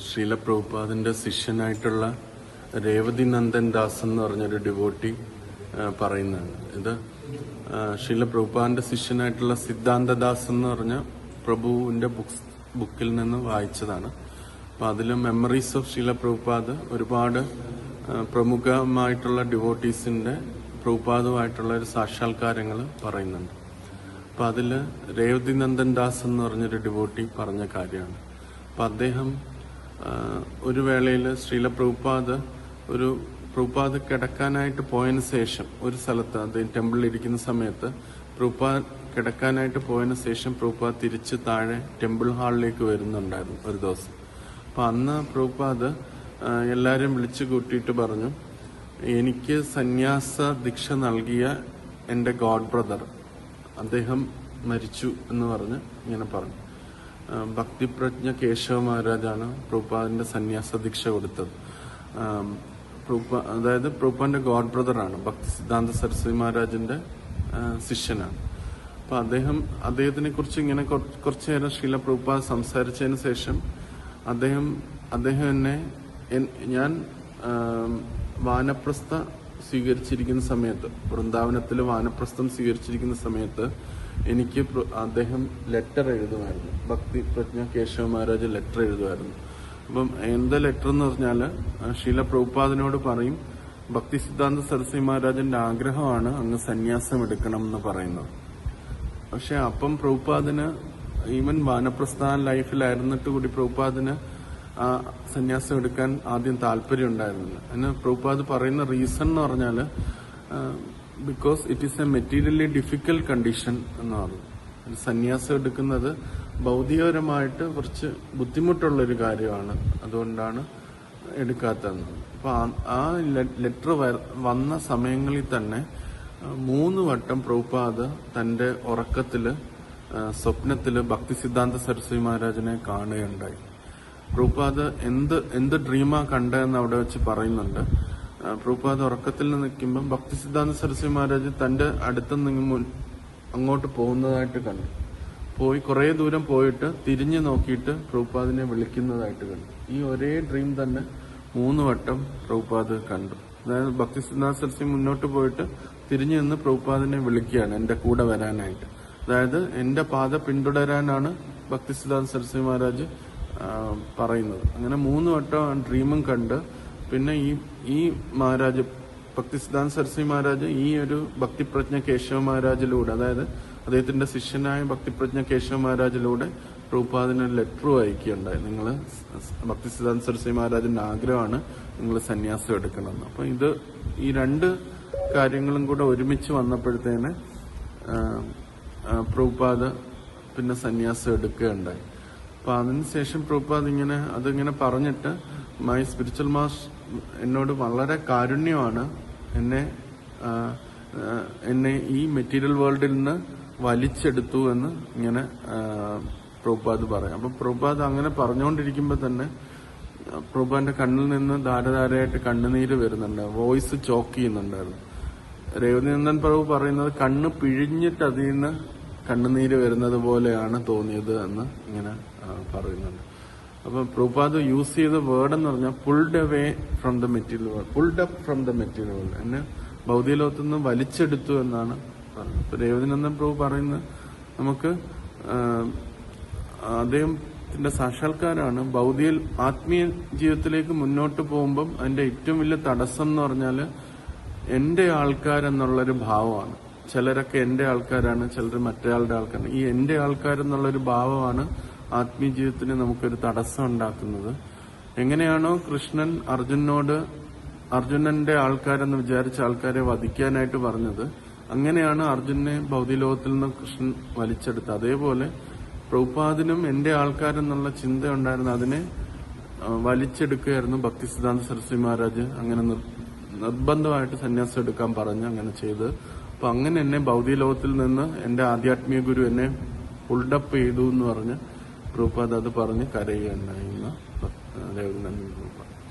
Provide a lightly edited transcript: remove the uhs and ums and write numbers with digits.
ശ്രീല പ്രഭുപാദിന്റെ ശിഷ്യനായിട്ടുള്ള രേവതി നന്ദൻ ദാസ് എന്ന് പറഞ്ഞൊരു ഡിവോട്ടി പറയുന്നതാണ്. ഇത് ശ്രീല പ്രഭുപാദിന്റെ ശിഷ്യനായിട്ടുള്ള സിദ്ധാന്തദാസ് എന്ന് പറഞ്ഞ പ്രഭുവിന്റെ ബുക്കിൽ നിന്ന് വായിച്ചതാണ്. അപ്പം അതിൽ മെമ്മറീസ് ഓഫ് ശ്രീല പ്രഭുപാദ് ഒരുപാട് പ്രമുഖമായിട്ടുള്ള ഡിവോട്ടീസിന്റെ പ്രഭുപാദുമായിട്ടുള്ള ഒരു സാക്ഷാത്കാരങ്ങൾ പറയുന്നുണ്ട്. അപ്പം അതിൽ രേവതി നന്ദൻ ദാസ് എന്ന് പറഞ്ഞൊരു ഡിവോട്ടി പറഞ്ഞ കാര്യമാണ്. അപ്പം അദ്ദേഹം ഒരു വേളയിൽ ശ്രീല പ്രഭുപാദ് കിടക്കാനായിട്ട് പോയതിനു ശേഷം ഒരു സ്ഥലത്ത് അദ്ദേഹം ടെമ്പിളിൽ ഇരിക്കുന്ന സമയത്ത് പ്രഭുപാദ് കിടക്കാനായിട്ട് പോയതിനു ശേഷം പ്രഭുപാദ് തിരിച്ച് താഴെ ടെമ്പിൾ ഹാളിലേക്ക് വരുന്നുണ്ടായിരുന്നു ഒരു ദിവസം. അപ്പം അന്ന് പ്രഭുപാദ് എല്ലാവരെയും വിളിച്ചു കൂട്ടിയിട്ട് പറഞ്ഞു, എനിക്ക് സന്യാസ ദീക്ഷ നൽകിയ എൻ്റെ ഗോഡ് ബ്രദർ അദ്ദേഹം മരിച്ചു എന്ന് പറഞ്ഞ് ഇങ്ങനെ പറഞ്ഞു. ഭക്തിപ്രജ്ഞ കേശവ മഹാരാജാണ് പ്രഭുപാദിന്റെ സന്യാസ ദീക്ഷ കൊടുത്തത്. അതായത് പ്രഭുപാദിന്റെ ഗോഡ് ബ്രദറാണ്, ഭക്തി സിദ്ധാന്ത സരസ്വതി മഹാരാജിന്റെ ശിഷ്യനാണ്. അപ്പൊ അദ്ദേഹത്തിനെ കുറിച്ച് ഇങ്ങനെ കുറച്ചു നേരം ശ്രീല പ്രഭുപാദ് സംസാരിച്ചതിന് ശേഷം അദ്ദേഹം എന്നെ ഞാൻ വാനപ്രസ്ഥ സ്വീകരിച്ചിരിക്കുന്ന സമയത്ത്, വൃന്ദാവനത്തിൽ വാനപ്രസ്ഥം സ്വീകരിച്ചിരിക്കുന്ന സമയത്ത് എനിക്ക് അദ്ദേഹം ലെറ്റർ എഴുതുമായിരുന്നു. ഭക്തി പ്രജ്ഞ കേശവ മഹാരാജ് ലെറ്റർ എഴുതുമായിരുന്നു. അപ്പം എന്താ ലെറ്റർ എന്ന് പറഞ്ഞാൽ ശ്രീല പ്രഭുപാദിനോട് പറയും, ഭക്തി സിദ്ധാന്ത സരസ്വതി മഹാരാജന്റെ ആഗ്രഹമാണ് അങ്ങ് സന്യാസം എടുക്കണം എന്ന് പറയുന്നത്. പക്ഷെ അപ്പം പ്രഭുപാദിന് ഈവൻ വാനപ്രസ്ഥാന ലൈഫിലായിരുന്നിട്ട് കൂടി പ്രഭുപാദിന് ആ സന്യാസം എടുക്കാൻ ആദ്യം താല്പര്യം ഉണ്ടായിരുന്നില്ല. അതിന് പ്രഭുപാദ് പറയുന്ന റീസൺ എന്ന് പറഞ്ഞാൽ because it is A materially difficult condition എന്ന് പറഞ്ഞു. സന്യാസം എടുക്കുന്നത് ഭൗതികപരമായിട്ട് കുറച്ച് ബുദ്ധിമുട്ടുള്ളൊരു കാര്യമാണ്, അതുകൊണ്ടാണ് എടുക്കാത്തതെന്ന്. അപ്പൊ ആ ലെറ്റർ വന്ന സമയങ്ങളിൽ തന്നെ 3 വട്ടം പ്രഭുപാദ് തന്റെ ഉറക്കത്തില് സ്വപ്നത്തില് ഭക്തി സിദ്ധാന്ത സരസ്വതി മഹാരാജനെ കാണുകയുണ്ടായി. പ്രഭുപാദ് എന്ത് ഡ്രീമാ കണ്ടതെന്ന് അവിടെ വെച്ച് പറയുന്നുണ്ട്. പ്രഭുപാദ് ഉറക്കത്തിൽ നിൽക്കുമ്പോൾ ഭക്തി സിദ്ധാന്ത സരസ്വതി മഹാരാജ് തന്റെ അടുത്ത് നിന്ന് അങ്ങോട്ട് പോകുന്നതായിട്ട് കണ്ടു. കുറെ ദൂരം പോയിട്ട് തിരിഞ്ഞു നോക്കിയിട്ട് പ്രഭുപാദിനെ വിളിക്കുന്നതായിട്ട് കണ്ടു. ഈ ഒരേ ഡ്രീം തന്നെ 3 വട്ടം പ്രഭുപാദ് കണ്ടു. അതായത് ഭക്തി സിദ്ധാന്ത സരസ്വതി മുന്നോട്ട് പോയിട്ട് തിരിഞ്ഞു നിന്ന് പ്രഭുപാദിനെ വിളിക്കുകയാണ് എന്റെ കൂടെ വരാനായിട്ട്. അതായത് എന്റെ പാത പിന്തുടരാനാണ് ഭക്തി സിദ്ധാന്ത സരസ്വതി മഹാരാജ് പറയുന്നത്. അങ്ങനെ 3 വട്ടം ഡ്രീമും കണ്ട് പിന്നെ ഈ മഹാരാജ് ഭക്തി സിദ്ധാന്ത സരസ്വതി മഹാരാജ് ഈ ഒരു ഭക്തിപ്രജ്ഞ കേശവ മഹാരാജിലൂടെ, അതായത് അദ്ദേഹത്തിന്റെ ശിഷ്യനായ ഭക്തിപ്രജ്ഞ കേശവ മഹാരാജിലൂടെ പ്രഭുപാദിന് ലെറ്റർ അയക്കുകയുണ്ടായി. നിങ്ങൾ ഭക്തി സിദ്ധാന്ത സരസ്വതി മഹാരാജിന്റെ ആഗ്രഹമാണ് നിങ്ങൾ സന്യാസം എടുക്കണമെന്ന്. അപ്പൊ ഈ 2 കാര്യങ്ങളും കൂടെ ഒരുമിച്ച് വന്നപ്പോഴത്തേന് പ്രഭുപാദ് പിന്നെ സന്യാസം എടുക്കുകയുണ്ടായി. അപ്പൊ അതിനുശേഷം പ്രഭുപാദ് അതിങ്ങനെ പറഞ്ഞിട്ട്, മൈ സ്പിരിച്വൽ മാസ്റ്റർ എന്നോട് വളരെ കാരുണ്യമാണ്, എന്നെ ഈ മെറ്റീരിയൽ വേൾഡിൽ നിന്ന് വലിച്ചെടുത്തു എന്ന് ഇങ്ങനെ പ്രഭുപാദ് പറയാം. അപ്പൊ പ്രഭുപാദ് അങ്ങനെ പറഞ്ഞുകൊണ്ടിരിക്കുമ്പോൾ തന്നെ പ്രഭുപാദിന്റെ കണ്ണിൽ നിന്ന് ധാരധാരയായിട്ട് കണ്ണുനീര് വരുന്നുണ്ട്, വോയിസ് ചോക്ക് ചെയ്യുന്നുണ്ടായിരുന്നു. രേവതി നന്ദൻ പ്രഭു പറയുന്നത് കണ്ണ് പിഴിഞ്ഞിട്ട് അതിൽ നിന്ന് കണ്ണുനീര് വരുന്നത് പോലെയാണ് തോന്നിയത് എന്ന് ഇങ്ങനെ പറയുന്നുണ്ട്. അപ്പൊ പ്രഭുപാദ് യൂസ് ചെയ്ത വേർഡ് എന്ന് പറഞ്ഞാൽ pulled away from the material world, pulled up from the material world, എന്നെ ഭൗതിക ലോകത്തു നിന്ന് വലിച്ചെടുത്തു എന്നാണ് പറഞ്ഞത്. ഇപ്പൊ രേവതിനന്ദൻ പ്രഭു പറയുന്നത് നമുക്ക് അദ്ദേഹത്തിന്റെ സാക്ഷാത്കാരമാണ് ആത്മീയ ജീവിതത്തിലേക്ക് മുന്നോട്ട് പോകുമ്പം അതിന്റെ ഏറ്റവും വലിയ തടസ്സം എന്ന് പറഞ്ഞാൽ എന്റെ ആൾക്കാരെന്നുള്ളൊരു ഭാവമാണ്. ചിലരൊക്കെ എന്റെ ആൾക്കാരാണ്, ചിലർ മറ്റൊരാളുടെ ആൾക്കാരാണ്. ഈ എന്റെ ആൾക്കാരെന്നുള്ളൊരു ഭാവമാണ് ആത്മീയ ജീവിതത്തിന് നമുക്കൊരു തടസ്സം ഉണ്ടാക്കുന്നത്. എങ്ങനെയാണോ കൃഷ്ണൻ അർജുനന്റെ ആൾക്കാരെന്ന് വിചാരിച്ച ആൾക്കാരെ വധിക്കാനായിട്ട് പറഞ്ഞത്, അങ്ങനെയാണ് അർജുനെ ഭൗതിക ലോകത്തിൽ നിന്ന് കൃഷ്ണൻ വലിച്ചെടുത്തത്. അതേപോലെ പ്രഭുപാദിനും എന്റെ ആൾക്കാരെന്നുള്ള ചിന്ത ഉണ്ടായിരുന്നു, അതിനെ വലിച്ചെടുക്കുകയായിരുന്നു ഭക്തി സിദ്ധാന്ത സരസ്വതി മഹാരാജ്. അങ്ങനെ നിർബന്ധമായിട്ട് സന്യാസം എടുക്കാൻ പറഞ്ഞ് അങ്ങനെ ചെയ്ത്. അപ്പൊ അങ്ങനെ എന്നെ ഭൗതിക ലോകത്തിൽ നിന്ന് എന്റെ ആധ്യാത്മിക ഗുരു എന്നെ പുൾഡപ്പ് ചെയ്തു എന്ന് പറഞ്ഞ് പ്രഭുപാദ് അത് പറഞ്ഞ് കരയുകയുണ്ടായി.